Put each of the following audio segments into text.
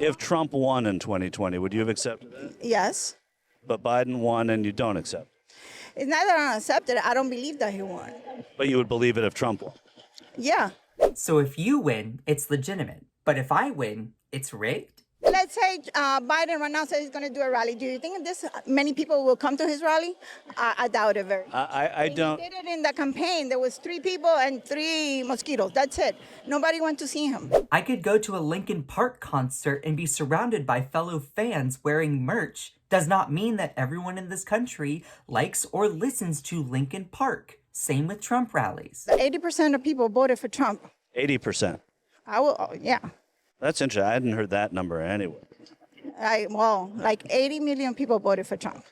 If Trump won in 2020, would you have accepted that? Yes. But Biden won and you don't accept. It's not that I don't accept it. I don't believe that he won. But you would believe it if Trump won. Yeah. So if you win, it's legitimate. But if I win, it's rigged? Let's say Biden right now says he's going to do a rally. Do you think this many people will come to his rally? I doubt it very much. I don't. He did it in the campaign. There was 3 people and 3 mosquitoes. That's it. Nobody went to see him. I could go to a Linkin Park concert and be surrounded by fellow fans wearing merch. Does not mean that everyone in this country likes or listens to Linkin Park. Same with Trump rallies. 80% of people voted for Trump. 80%. I will, yeah. That's interesting. I hadn't heard that number anyway. Like 80 million people voted for Trump.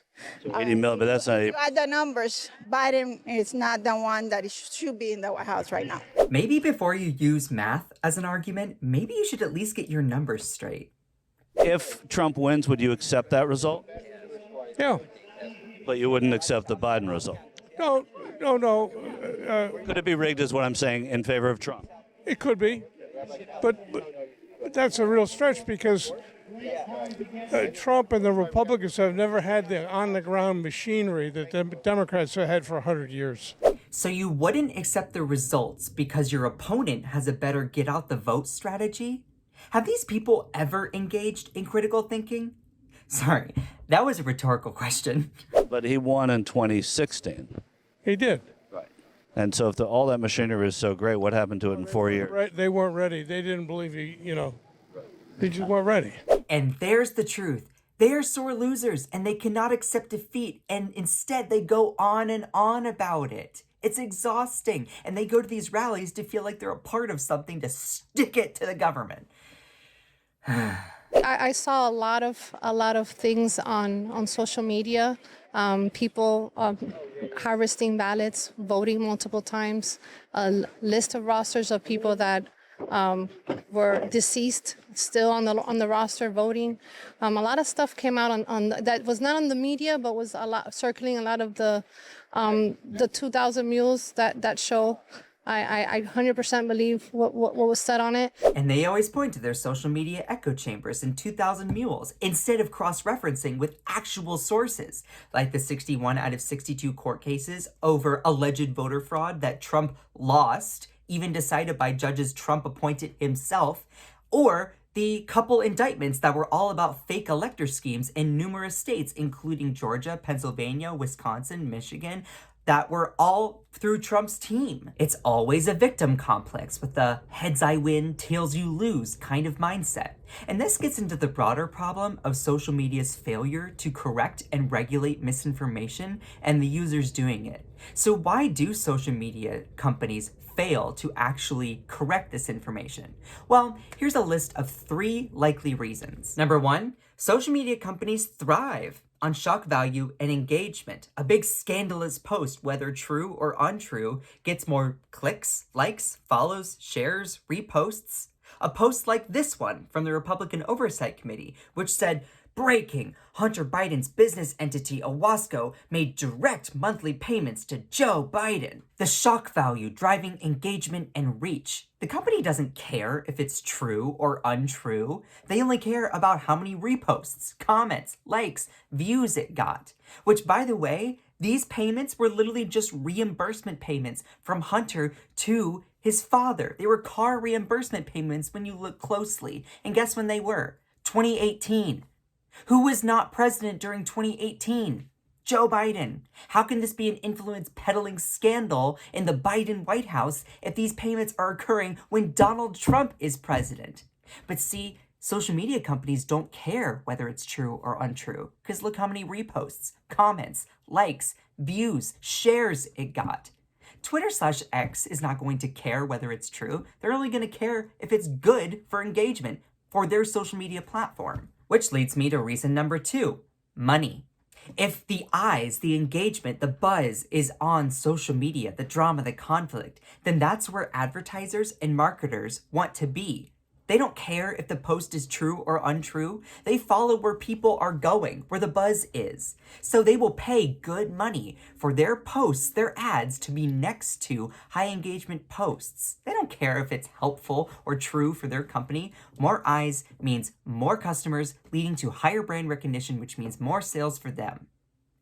So 80 million, but that's not. You add the numbers, Biden is not the one that should be in the White House right now. Maybe before you use math as an argument, maybe you should at least get your numbers straight. If Trump wins, would you accept that result? Yeah. But you wouldn't accept the Biden result. No. Could it be rigged, is what I'm saying, in favor of Trump? It could be. But that's a real stretch because Trump and the Republicans have never had the on-the-ground machinery that the Democrats have had for 100 years. So you wouldn't accept the results because your opponent has a better get-out-the-vote strategy? Have these people ever engaged in critical thinking? Sorry, that was a rhetorical question. But he won in 2016. He did. Right. And so if all that machinery is so great, what happened to it in 4 years? Right, they weren't ready. They didn't believe they just weren't ready. And there's the truth. They are sore losers and they cannot accept defeat, and instead they go on and on about it. It's exhausting, and they go to these rallies to feel like they're a part of something to stick it to the government. I saw a lot of things on social media. People harvesting ballots, voting multiple times, a list of rosters of people that were deceased still on the roster voting. A lot of stuff came out on that was not on the media, but was a lot circling a lot of the 2000 Mules that show. I 100% believe what was said on it. And they always point to their social media echo chambers and 2000 Mules instead of cross-referencing with actual sources, like the 61 out of 62 court cases over alleged voter fraud that Trump lost, even decided by judges Trump appointed himself, or the couple indictments that were all about fake elector schemes in numerous states, including Georgia, Pennsylvania, Wisconsin, Michigan, that were all through Trump's team. It's always a victim complex with the heads I win, tails you lose kind of mindset. And this gets into the broader problem of social media's failure to correct and regulate misinformation and the users doing it. So why do social media companies fail to actually correct this information? Well, here's a list of 3 likely reasons. Number 1, social media companies thrive on shock value and engagement. A big scandalous post, whether true or untrue, gets more clicks, likes, follows, shares, reposts. A post like this one from the Republican Oversight Committee, which said, "Breaking, Hunter Biden's business entity, Owasco, made direct monthly payments to Joe Biden." The shock value driving engagement and reach. The company doesn't care if it's true or untrue. They only care about how many reposts, comments, likes, views it got. Which, by the way, these payments were literally just reimbursement payments from Hunter to his father. They were car reimbursement payments when you look closely. And guess when they were? 2018. Who was not president during 2018? Joe Biden. How can this be an influence peddling scandal in the Biden White House if these payments are occurring when Donald Trump is president? But see, social media companies don't care whether it's true or untrue, because look how many reposts, comments, likes, views, shares it got. Twitter/X is not going to care whether it's true. They're only going to care if it's good for engagement for their social media platform. Which leads me to reason number 2, money. If the eyes, the engagement, the buzz is on social media, the drama, the conflict, then that's where advertisers and marketers want to be. They don't care if the post is true or untrue. They follow where people are going, where the buzz is. So they will pay good money for their posts, their ads, to be next to high engagement posts. They don't care if it's helpful or true for their company. More eyes means more customers, leading to higher brand recognition, which means more sales for them.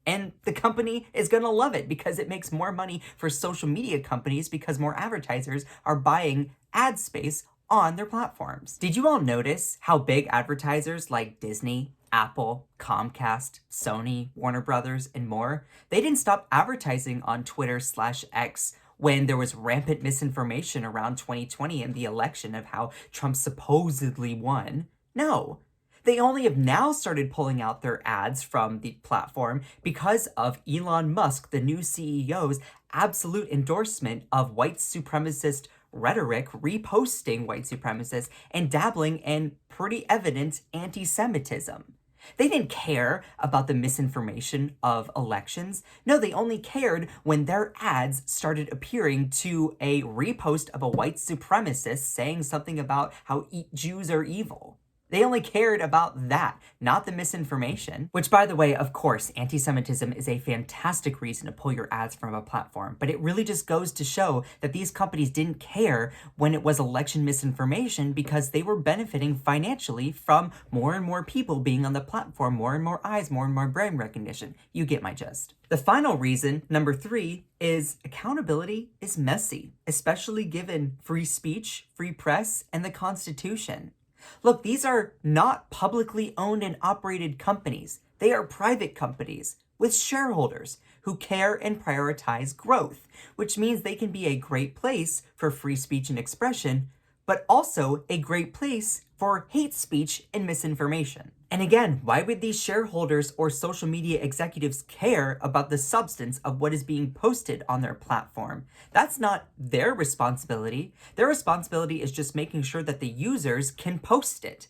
And the company is going to love it because it makes more money for social media companies because more advertisers are buying ad space on their platforms. Did you all notice how big advertisers like Disney, Apple, Comcast, Sony, Warner Brothers, and more, they didn't stop advertising on Twitter/X when there was rampant misinformation around 2020 and the election of how Trump supposedly won? No. They only have now started pulling out their ads from the platform because of Elon Musk, the new CEO's absolute endorsement of white supremacist rhetoric, reposting white supremacists, and dabbling in pretty evident anti-Semitism. They didn't care about the misinformation of elections. No, they only cared when their ads started appearing to a repost of a white supremacist saying something about how Jews are evil. They only cared about that, not the misinformation. Which, by the way, of course, anti-Semitism is a fantastic reason to pull your ads from a platform, but it really just goes to show that these companies didn't care when it was election misinformation because they were benefiting financially from more and more people being on the platform, more and more eyes, more and more brand recognition. You get my gist. The final reason, number 3, is accountability is messy, especially given free speech, free press, and the Constitution. Look, these are not publicly owned and operated companies. They are private companies with shareholders who care and prioritize growth, which means they can be a great place for free speech and expression, but also a great place for hate speech and misinformation. And again, why would these shareholders or social media executives care about the substance of what is being posted on their platform? That's not their responsibility. Their responsibility is just making sure that the users can post it.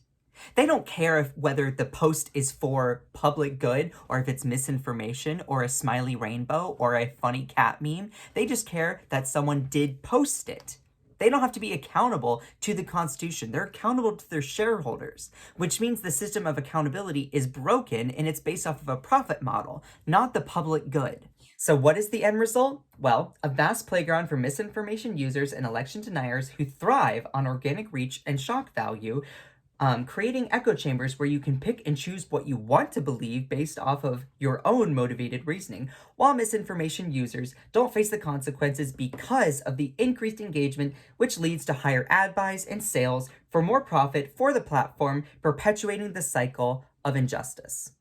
They don't care whether the post is for public good or if it's misinformation or a smiley rainbow or a funny cat meme. They just care that someone did post it. They don't have to be accountable to the Constitution. They're accountable to their shareholders, which means the system of accountability is broken and it's based off of a profit model, not the public good. So what is the end result? Well, a vast playground for misinformation users and election deniers who thrive on organic reach and shock value, creating echo chambers where you can pick and choose what you want to believe based off of your own motivated reasoning, while misinformation users don't face the consequences because of the increased engagement, which leads to higher ad buys and sales for more profit for the platform, perpetuating the cycle of injustice.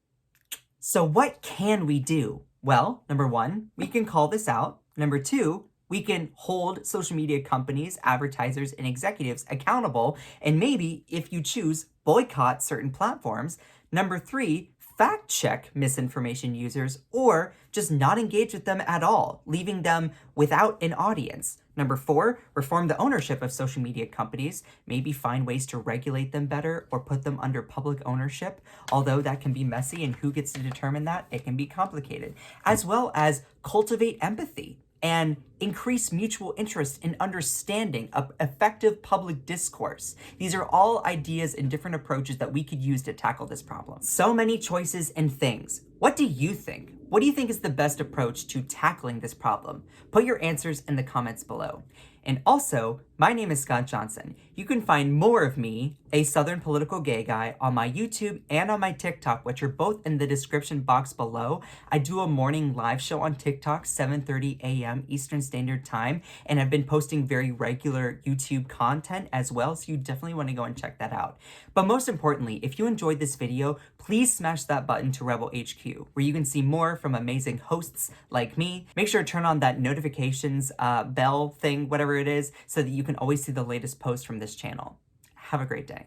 So what can we do? Well, number 1, we can call this out. Number 2, we can hold social media companies, advertisers, and executives accountable, and maybe, if you choose, boycott certain platforms. Number 3, fact check misinformation users, or just not engage with them at all, leaving them without an audience. Number 4, reform the ownership of social media companies, maybe find ways to regulate them better or put them under public ownership, although that can be messy and who gets to determine that? It can be complicated. As well as cultivate empathy and increase mutual interest in understanding of effective public discourse. These are all ideas and different approaches that we could use to tackle this problem. So many choices and things. What do you think? What do you think is the best approach to tackling this problem? Put your answers in the comments below. And also, my name is Scott Johnson. You can find more of me, a Southern political gay guy, on my YouTube and on my TikTok, which are both in the description box below. I do a morning live show on TikTok, 7:30 a.m. Eastern Standard Time, and I've been posting very regular YouTube content as well, so you definitely want to go and check that out. But most importantly, if you enjoyed this video, please smash that button to Rebel HQ, where you can see more from amazing hosts like me. Make sure to turn on that notifications bell thing, whatever it is, so that you can always see the latest post from this channel. Have a great day.